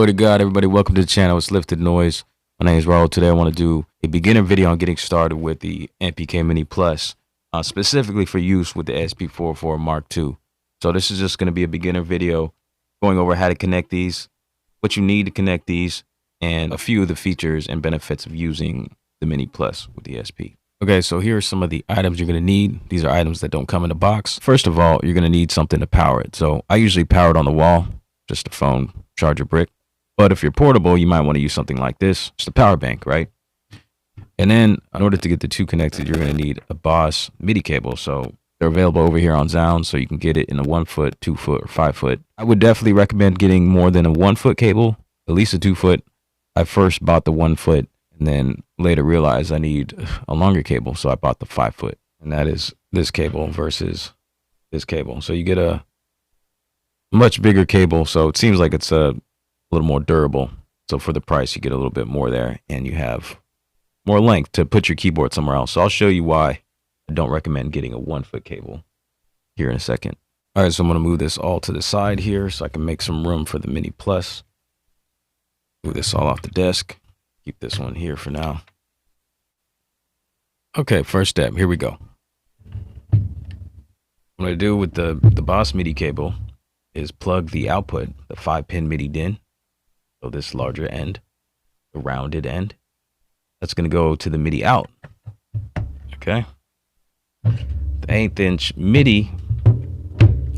Glory to God, everybody. Welcome to the channel. It's Lifted Noise. My name is Raul. Today I want to do a beginner video on getting started with the MPK Mini Plus, specifically for use with the SP-404 Mark II. So this is just going to be a beginner video going over how to connect these, what you need to connect these, and a few of the features and benefits of using the Mini Plus with the SP. Okay, so here are some of the items you're going to need. These are items that don't come in a box. First of all, you're going to need something to power it. So I usually power it on the wall, just a phone charger brick. But if you're portable, you might want to use something like this, just a power bank, right? And then in order to get the two connected, you're going to need a Boss MIDI cable. So they're available over here on ZZOUNDS, so you can get it in a 1 foot, 2 foot, or 5 foot. I would definitely recommend getting more than a 1 foot cable, at least a 2 foot. I first bought the 1 foot and then later realized I need a longer cable, so I bought the 5 foot. And that is this cable versus this cable. So you get a much bigger cable, so it seems like it's a little more durable. So for the price, you get a little bit more there, and you have more length to put your keyboard somewhere else. So I'll show you why I don't recommend getting a 1 foot cable here in a second. All right, so I'm going to move this all to the side here so I can make some room for the Mini Plus. Move this all off the desk. Keep this one here for now. Okay, first step. Here we go. What I'm going to do with the Boss MIDI cable is plug the output, the 5-pin MIDI DIN. So this larger end, the rounded end, that's going to go to the MIDI out. Okay. The 1/8 inch MIDI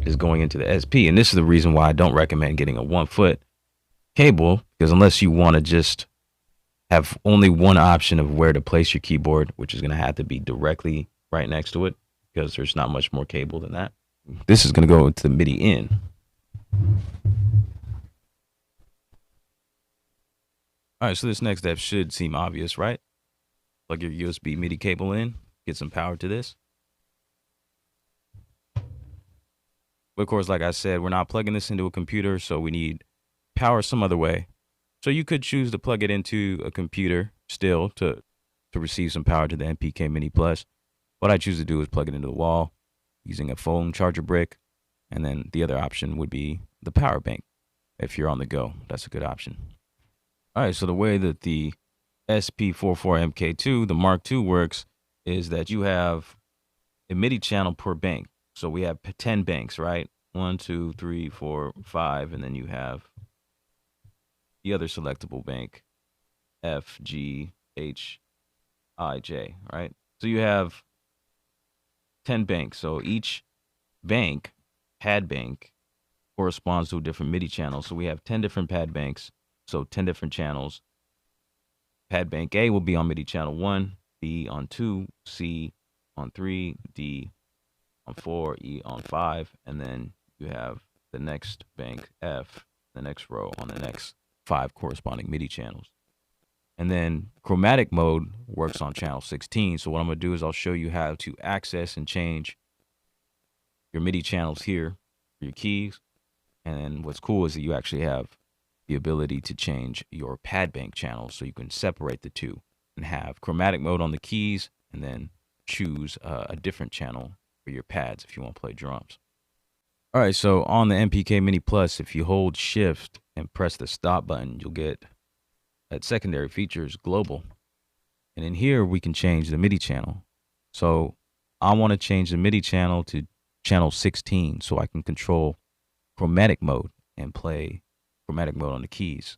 is going into the SP. And this is the reason why I don't recommend getting a 1 foot cable, because unless you want to just have only one option of where to place your keyboard, which is going to have to be directly right next to it, because there's not much more cable than that. This is going to go into the MIDI in. All right, so this next step should seem obvious, right? Plug your USB MIDI cable in, get some power to this. But of course, like I said, we're not plugging this into a computer, so we need power some other way. So you could choose to plug it into a computer still to receive some power to the MPK Mini Plus. What I choose to do is plug it into the wall using a phone charger brick, and then the other option would be the power bank. If you're on the go, that's a good option. All right, so the way that the SP-404 MK2, the Mark II, works is that you have a MIDI channel per bank. So we have 10 banks, right? 1, 2, 3, 4, 5, and then you have the other selectable bank, F, G, H, I, J, right? So you have 10 banks. So each bank, pad bank, corresponds to a different MIDI channel. So we have 10 different pad banks. So 10 different channels. Pad bank A will be on MIDI channel 1, B on 2, C on 3, D on 4, E on 5, and then you have the next bank F, the next row on the next 5 corresponding MIDI channels. And then chromatic mode works on channel 16. So what I'm going to do is I'll show you how to access and change your MIDI channels here for your keys. And what's cool is that you actually have the ability to change your pad bank channels, so you can separate the two and have chromatic mode on the keys and then choose a different channel for your pads if you want to play drums. All right, so on the MPK Mini Plus, if you hold shift and press the stop button, you'll get that secondary features global. And in here, we can change the MIDI channel. So I want to change the MIDI channel to channel 16 so I can control chromatic mode and play chromatic mode on the keys.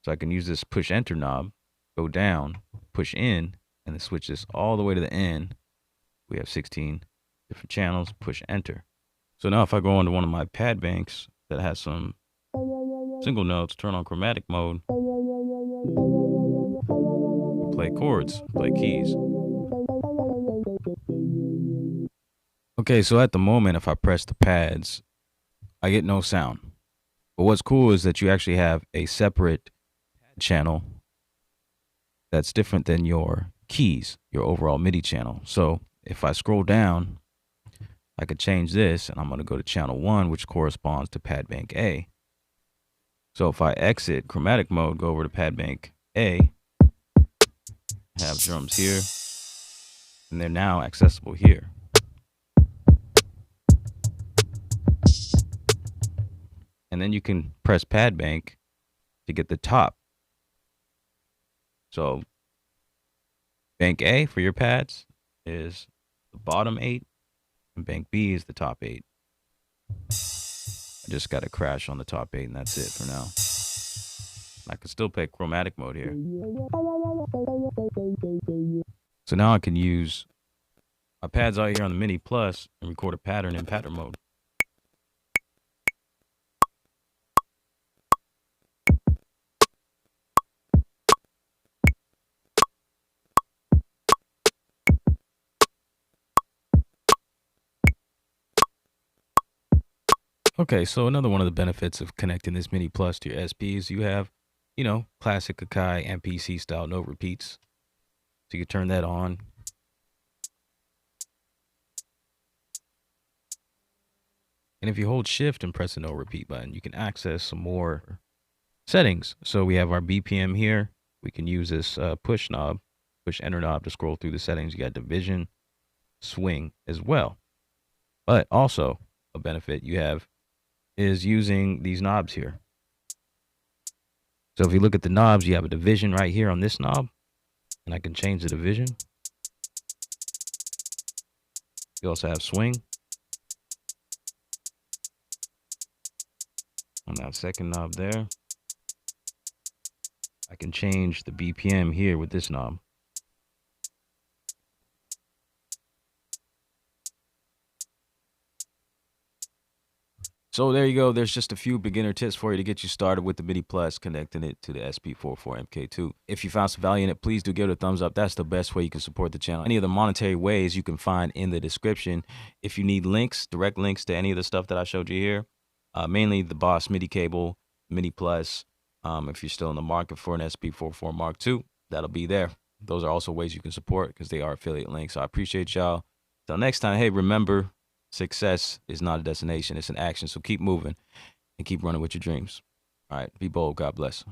So I can use this push enter knob, go down, push in, and then switch this all the way to the end. We have 16 different channels, push enter. So now if I go onto one of my pad banks that has some single notes, turn on chromatic mode, play chords, play keys. Okay, so at the moment, if I press the pads, I get no sound. But what's cool is that you actually have a separate pad channel that's different than your keys, your overall MIDI channel. So if I scroll down, I could change this, and I'm going to go to channel 1, which corresponds to pad bank A. So if I exit chromatic mode, go over to pad bank A, have drums here, and they're now accessible here. And then you can press pad bank to get the top. So bank A for your pads is the bottom 8, and bank B is the top 8. I just got a crash on the top 8, and that's it for now. I can still play chromatic mode here. So now I can use my pads out here on the MIDI Plus and record a pattern in pattern mode. Okay, so another one of the benefits of connecting this MIDI Plus to your SP is you have, classic Akai MPK style note repeats. So you can turn that on. And if you hold shift and press the no repeat button, you can access some more settings. So we have our BPM here. We can use this push enter knob to scroll through the settings. You got division, swing as well. But also a benefit you have is using these knobs here. So if you look at the knobs, you have a division right here on this knob, and I can change the division. You also have swing on that second knob there. I can change the BPM here with this knob. So there you go. There's just a few beginner tips for you to get you started with the MIDI Plus, connecting it to the SP-404 MK2. If you found some value in it, please do give it a thumbs up. That's the best way you can support the channel. Any of the monetary ways you can find in the description. If you need links, direct links to any of the stuff that I showed you here, mainly the Boss MIDI cable, MIDI Plus. If you're still in the market for an SP-404 Mark II, that'll be there. Those are also ways you can support because they are affiliate links. So I appreciate y'all. Till next time, hey, remember, success is not a destination, it's an action. So keep moving and keep running with your dreams. All right, be bold. God bless.